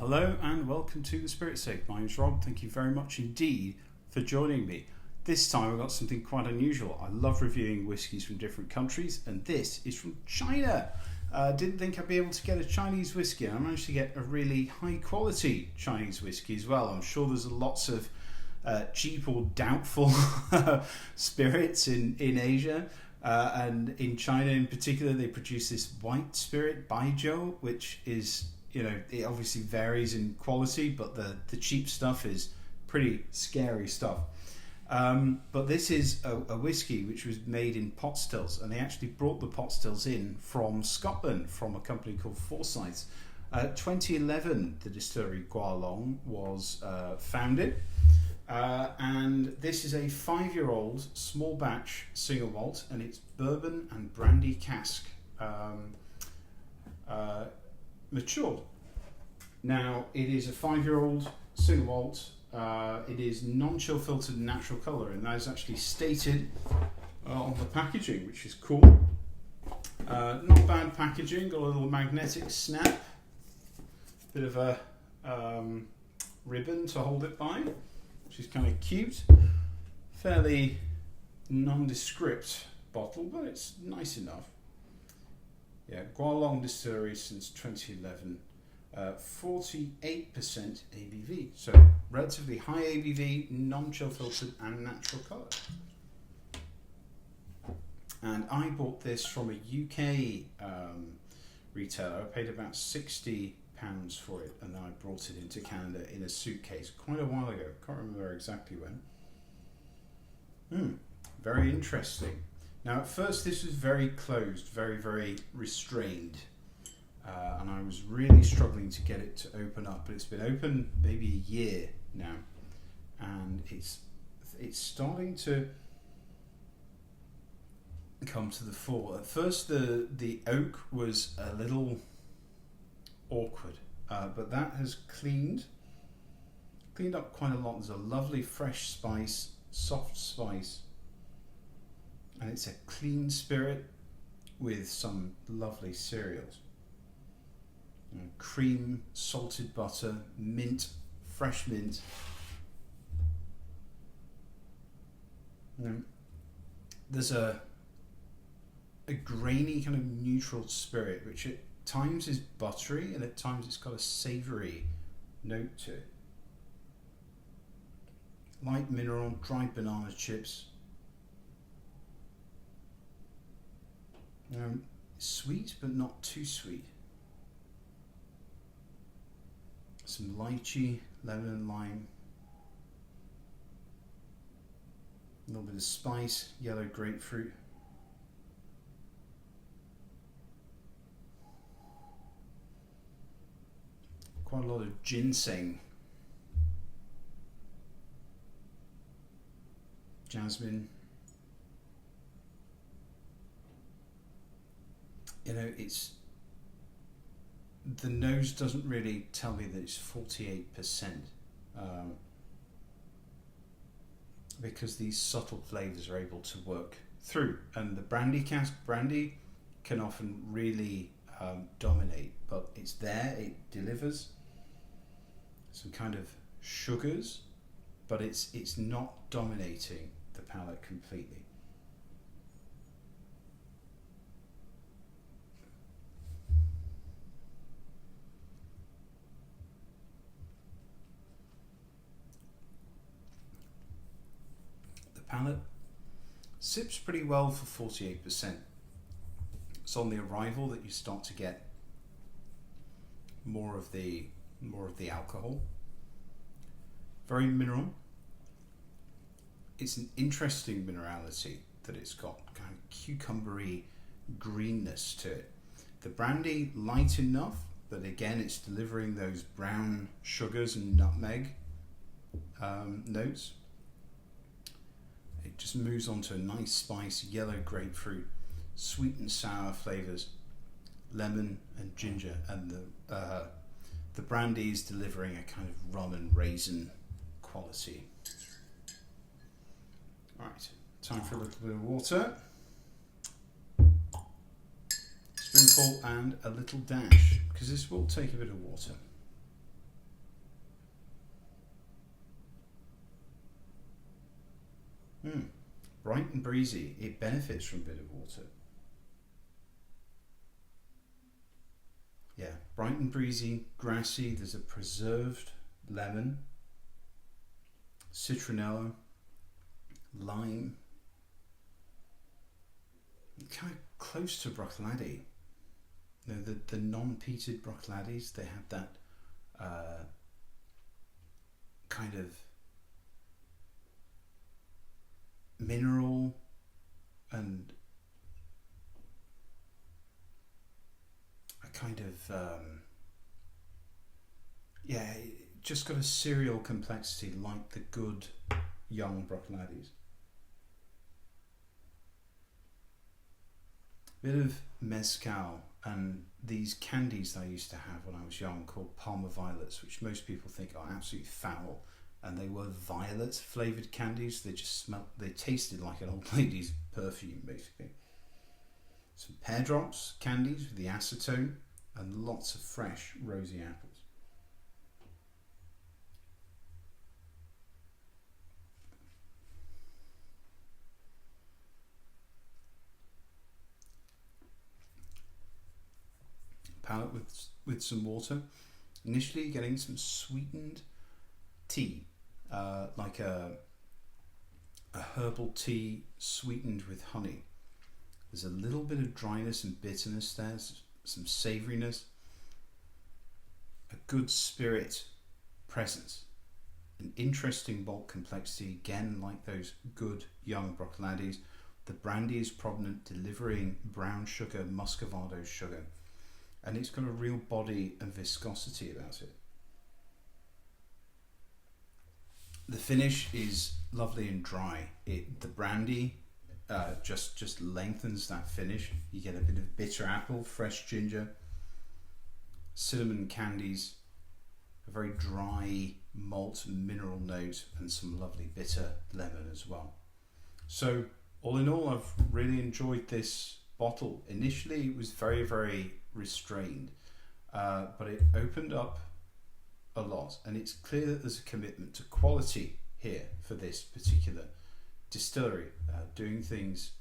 Hello and welcome to The Spirit Safe. My name's Rob. Thank you very much indeed for joining me. This time I've got something quite unusual. I love reviewing whiskies from different countries, and this is from China. Didn't think I'd be able to get a Chinese whiskey, and I managed to get a really high quality Chinese whiskey as well. I'm sure there's lots of cheap or doubtful spirits in Asia. And in China in particular, they produce this white spirit, Baijiu, which is, it obviously varies in quality, but the cheap stuff is pretty scary stuff. But this is a whiskey which was made in Potstills, and they actually brought the Potstills in from Scotland, from a company called Forsyths. 2011, the distillery Goalong was founded. And this is a 5-year-old small batch single malt, and it's bourbon and brandy cask matured. Now it is a 5-year-old single malt. It is non-chill filtered natural colour, and that is actually stated on the packaging, which is cool. Not bad packaging. Got a little magnetic snap, bit of a ribbon to hold it by, which is kind of cute. Fairly nondescript bottle, but it's nice enough. Yeah, Goalong Distillery since 2011. 48% ABV, so relatively high ABV, non-chill filtered and natural colour. And I bought this from a UK retailer. I paid about £60 for it, and then I brought it into Canada in a suitcase quite a while ago. Can't remember exactly when. Very interesting. Now at first this was very closed, very restrained, and I was really struggling to get it to open up, but it's been open maybe a year now, and it's starting to come to the fore. At first the oak was a little awkward, but that has cleaned up quite a lot. There's a lovely fresh spice, soft spice, and it's a clean spirit with some lovely cereals. Cream, salted butter, mint, fresh mint. There's a grainy kind of neutral spirit, which at times is buttery, and at times it's got a savoury note to it. Light mineral, dried banana chips. Sweet, but not too sweet. Some lychee, lemon and lime. A little bit of spice, yellow grapefruit. Quite a lot of ginseng. Jasmine. The nose doesn't really tell me that it's 48%, because these subtle flavours are able to work through, and the brandy cask brandy can often really dominate, but it's there, it delivers some kind of sugars, but it's not dominating the palate completely. Palate sips pretty well for 48%. It's on the arrival that you start to get more of the alcohol. Very mineral. It's an interesting minerality that it's got, kind of cucumbery greenness to it. The brandy light enough, but again it's delivering those brown sugars and nutmeg notes. It just moves on to a nice spice, yellow grapefruit, sweet and sour flavours, lemon and ginger, and the brandy is delivering a kind of rum and raisin quality. Right, time for a little bit of water. Spoonful and a little dash, because this will take a bit of water. Bright and breezy. It benefits from a bit of water. Yeah, bright and breezy, grassy. There's a preserved lemon, citronella, lime. Kind of close to Bruichladdich. You know, the non-peated Bruichladdich, they have that kind of mineral and a kind of just got a cereal complexity like the good young Bruichladdich. Bit of mezcal and these candies that I used to have when I was young called Palmer Violets, which most people think are absolutely foul, and they were violet flavoured candies. They just they tasted like an old lady's perfume basically. Some pear drops candies with the acetone and lots of fresh rosy apples. Palate with some water. Initially getting some sweetened tea, like a herbal tea sweetened with honey. There's a little bit of dryness and bitterness there, some savouriness, a good spirit presence, an interesting malt complexity, again like those good young Bruichladdich. The brandy is prominent, delivering brown sugar, muscovado sugar, and it's got a real body and viscosity about it. The finish is lovely and dry. The brandy just lengthens that finish. You get a bit of bitter apple, fresh ginger, cinnamon candies, a very dry malt mineral note, and some lovely bitter lemon as well. So all in all, I've really enjoyed this bottle. Initially it was very, very restrained, but it opened up a lot, and it's clear that there's a commitment to quality here for this particular distillery, doing things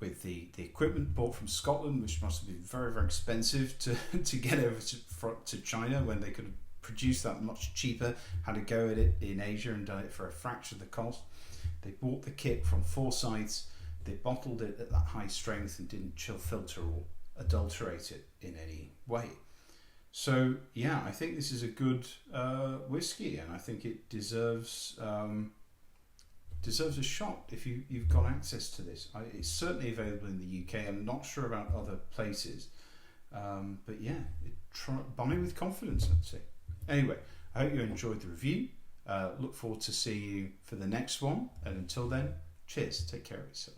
with the equipment bought from Scotland, which must have been very, very expensive to get over to China when they could have produced that much cheaper, had to go at it in Asia and done it for a fraction of the cost. They bought the kit from Forsyths, they bottled it at that high strength and didn't chill filter or adulterate it in any way. So yeah, I think this is a good whiskey, and I think it deserves a shot if you've got access to this. It's certainly available in the UK. I'm not sure about other places, but yeah, buy with confidence, I'd say. Anyway, I hope you enjoyed the review. Look forward to seeing you for the next one, and until then, cheers, take care of yourself.